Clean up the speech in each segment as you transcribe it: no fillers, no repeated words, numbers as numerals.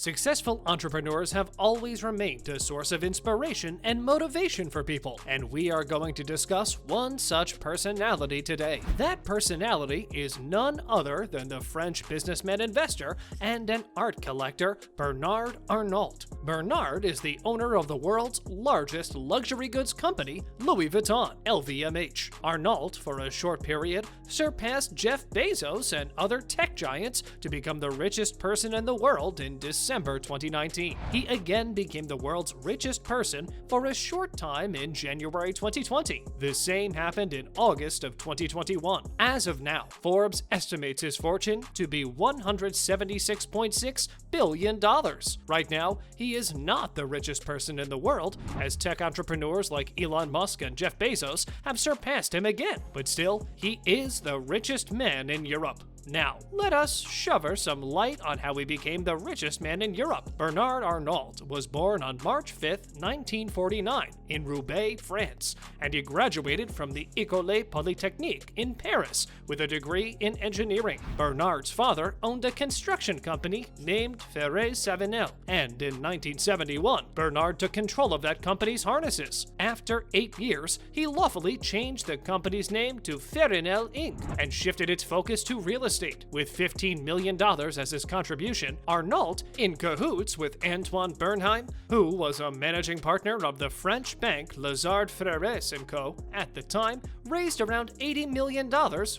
Successful entrepreneurs have always remained a source of inspiration and motivation for people, and we are going to discuss one such personality today. That personality is none other than the French businessman, investor, and an art collector, Bernard Arnault. Bernard is the owner of the world's largest luxury goods company, Louis Vuitton, LVMH. Arnault, for a short period, surpassed Jeff Bezos and other tech giants to become the richest person in the world in December 2019. He again became the world's richest person for a short time in January 2020. The same happened in August of 2021. As of now, Forbes estimates his fortune to be $176.6 billion. Right now, he is not the richest person in the world, as tech entrepreneurs like Elon Musk and Jeff Bezos have surpassed him again. But still, he is the richest man in Europe. Now, let us shower some light on how he became the richest man in Europe. Bernard Arnault was born on March 5, 1949, in Roubaix, France, and he graduated from the École Polytechnique in Paris with a degree in engineering. Bernard's father owned a construction company named Ferré-Savinel, and in 1971, Bernard took control of that company's harnesses. After 8 years, he lawfully changed the company's name to Ferrinel Inc. and shifted its focus to real estate. With $15 million as his contribution, Arnault, in cahoots with Antoine Bernheim, who was a managing partner of the French bank Lazard Frères & Co. at the time, raised around $80 million,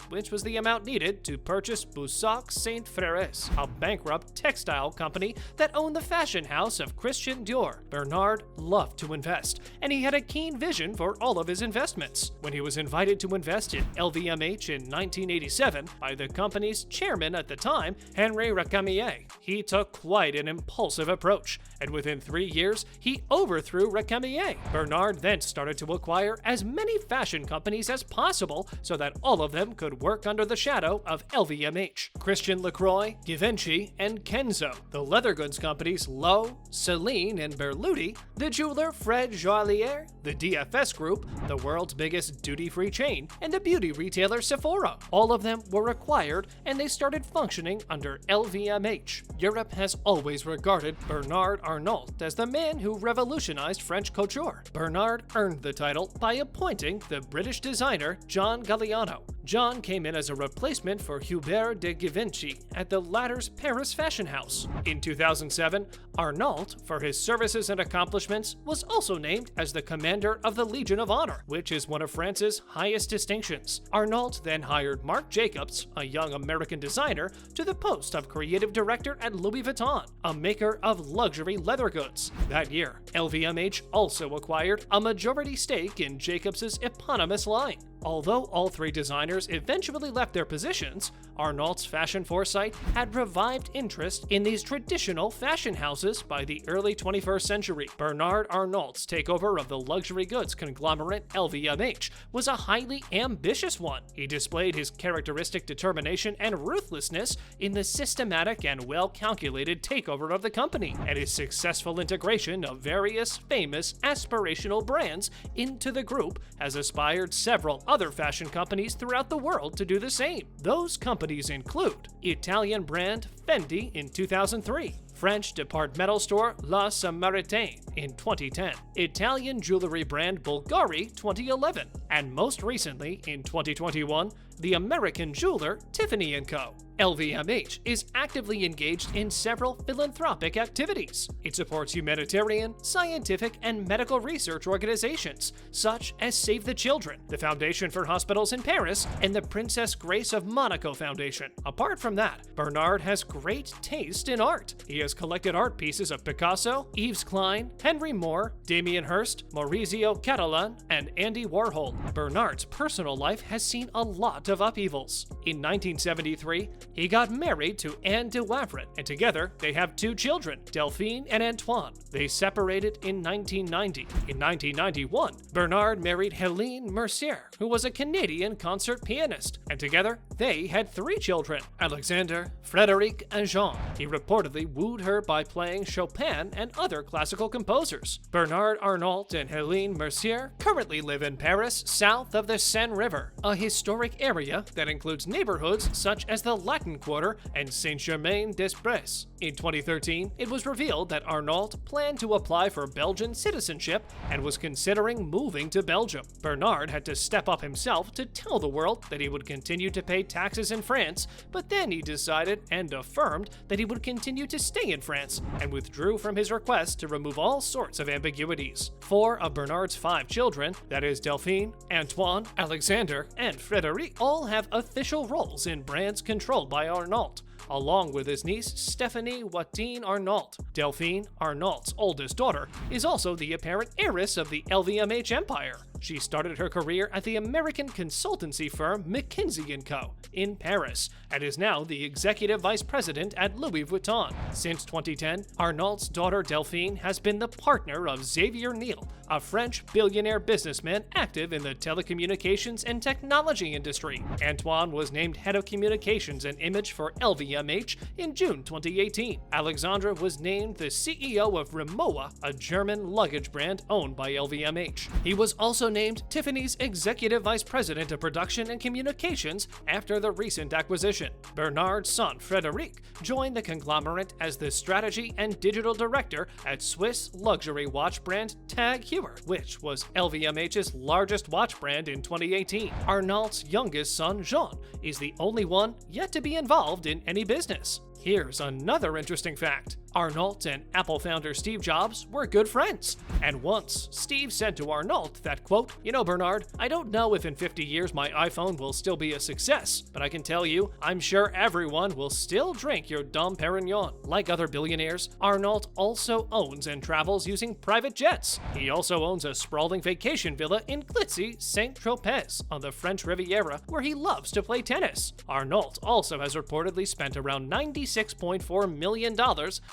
which was the amount needed to purchase Boussac Saint Frères, a bankrupt textile company that owned the fashion house of Christian Dior. Bernard loved to invest, and he had a keen vision for all of his investments. When he was invited to invest in LVMH in 1987 by the company's chairman at the time, Henri Recamier, he took quite an impulsive approach, and within 3 years, he overthrew Recamier. Bernard then started to acquire as many fashion companies as possible so that all of them could work under the shadow of LVMH. Christian Lacroix, Givenchy, and Kenzo, the leather goods companies Loewe, Celine, and Berluti, the jeweler Fred Joaillier, the DFS Group, the world's biggest duty-free chain, and the beauty retailer Sephora. All of them were acquired, and they started functioning under LVMH. Europe has always regarded Bernard Arnault as the man who revolutionized French couture. Bernard earned the title by appointing the British designer John Galliano. John came in as a replacement for Hubert de Givenchy at the latter's Paris fashion house. In 2007, Arnault, for his services and accomplishments, was also named as the Commander of the Legion of Honor, which is one of France's highest distinctions. Arnault then hired Marc Jacobs, a young American designer, to the post of creative director at Louis Vuitton, a maker of luxury leather goods. That year, LVMH also acquired a majority stake in Jacobs' eponymous line. Although all three designers eventually left their positions, Arnault's fashion foresight had revived interest in these traditional fashion houses by the early 21st century. Bernard Arnault's takeover of the luxury goods conglomerate LVMH was a highly ambitious one. He displayed his characteristic determination and ruthlessness in the systematic and well-calculated takeover of the company, and his successful integration of various famous aspirational brands into the group has inspired several other fashion companies throughout the world to do the same. Those companies include Italian brand Fendi in 2003, French departmental store La Samaritaine in 2010, Italian jewelry brand Bulgari 2011, and most recently in 2021, the American jeweler Tiffany & Co. LVMH is actively engaged in several philanthropic activities. It supports humanitarian, scientific, and medical research organizations, such as Save the Children, the Foundation for Hospitals in Paris, and the Princess Grace of Monaco Foundation. Apart from that, Bernard has great taste in art. He has collected art pieces of Picasso, Yves Klein, Henry Moore, Damien Hirst, Maurizio Cattelan, and Andy Warhol. Bernard's personal life has seen a lot of upheavals. In 1973, he got married to Anne de Wavrin, and together they have 2 children, Delphine and Antoine. They separated in 1990. In 1991, Bernard married Helene Mercier, who was a Canadian concert pianist, and together they had 3 children, Alexander, Frédéric, and Jean. He reportedly wooed her by playing Chopin and other classical composers. Bernard Arnault and Helene Mercier currently live in Paris, south of the Seine River, a historic area that includes neighborhoods such as the Latin Quarter and Saint-Germain-des-Prés. In 2013, it was revealed that Arnault planned to apply for Belgian citizenship and was considering moving to Belgium. Bernard had to step up himself to tell the world that he would continue to pay taxes in France, but then he decided and affirmed that he would continue to stay in France and withdrew from his request to remove all sorts of ambiguities. 4 of Bernard's 5 children, that is Delphine, Antoine, Alexander, and Frédéric, all have official roles in brands controlled by Arnault, along with his niece Stéphanie Vuitton Arnault. Delphine, Arnault's oldest daughter, is also the apparent heiress of the LVMH empire. She started her career at the American consultancy firm McKinsey & Co. in Paris and is now the executive vice president at Louis Vuitton. Since 2010, Arnault's daughter Delphine has been the partner of Xavier Niel, a French billionaire businessman active in the telecommunications and technology industry. Antoine was named head of communications and image for LVMH in June 2018. Alexandra was named the CEO of Rimowa, a German luggage brand owned by LVMH. He was also named Tiffany's executive vice president of production and communications after the recent acquisition. Bernard's son, Frédéric, joined the conglomerate as the strategy and digital director at Swiss luxury watch brand TAG Heuer, which was LVMH's largest watch brand in 2018. Arnault's youngest son, Jean, is the only one yet to be involved in any business. Here's another interesting fact. Arnault and Apple founder Steve Jobs were good friends. And once, Steve said to Arnault that, quote, "You know, Bernard, I don't know if in 50 years my iPhone will still be a success, but I can tell you, I'm sure everyone will still drink your Dom Perignon." Like other billionaires, Arnault also owns and travels using private jets. He also owns a sprawling vacation villa in glitzy Saint-Tropez on the French Riviera, where he loves to play tennis. Arnault also has reportedly spent around $96.4 million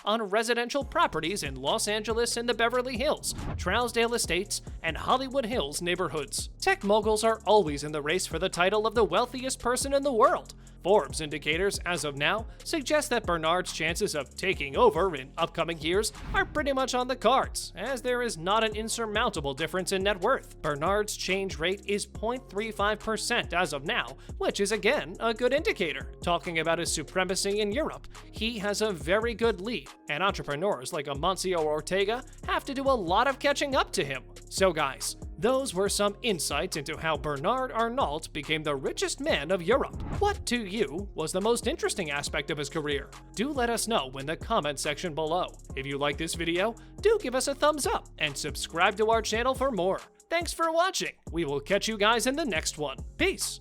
on residential properties in Los Angeles and the Beverly Hills, Trousdale Estates, and Hollywood Hills neighborhoods. Tech moguls are always in the race for the title of the wealthiest person in the world. Forbes indicators, as of now, suggest that Bernard's chances of taking over in upcoming years are pretty much on the cards, as there is not an insurmountable difference in net worth. Bernard's change rate is 0.35% as of now, which is again a good indicator. Talking about his supremacy in Europe, he has a very good lead, and entrepreneurs like Amancio Ortega have to do a lot of catching up to him. So guys, those were some insights into how Bernard Arnault became the richest man of Europe. What to you was the most interesting aspect of his career? Do let us know in the comment section below. If you like this video, do give us a thumbs up and subscribe to our channel for more. Thanks for watching. We will catch you guys in the next one. Peace.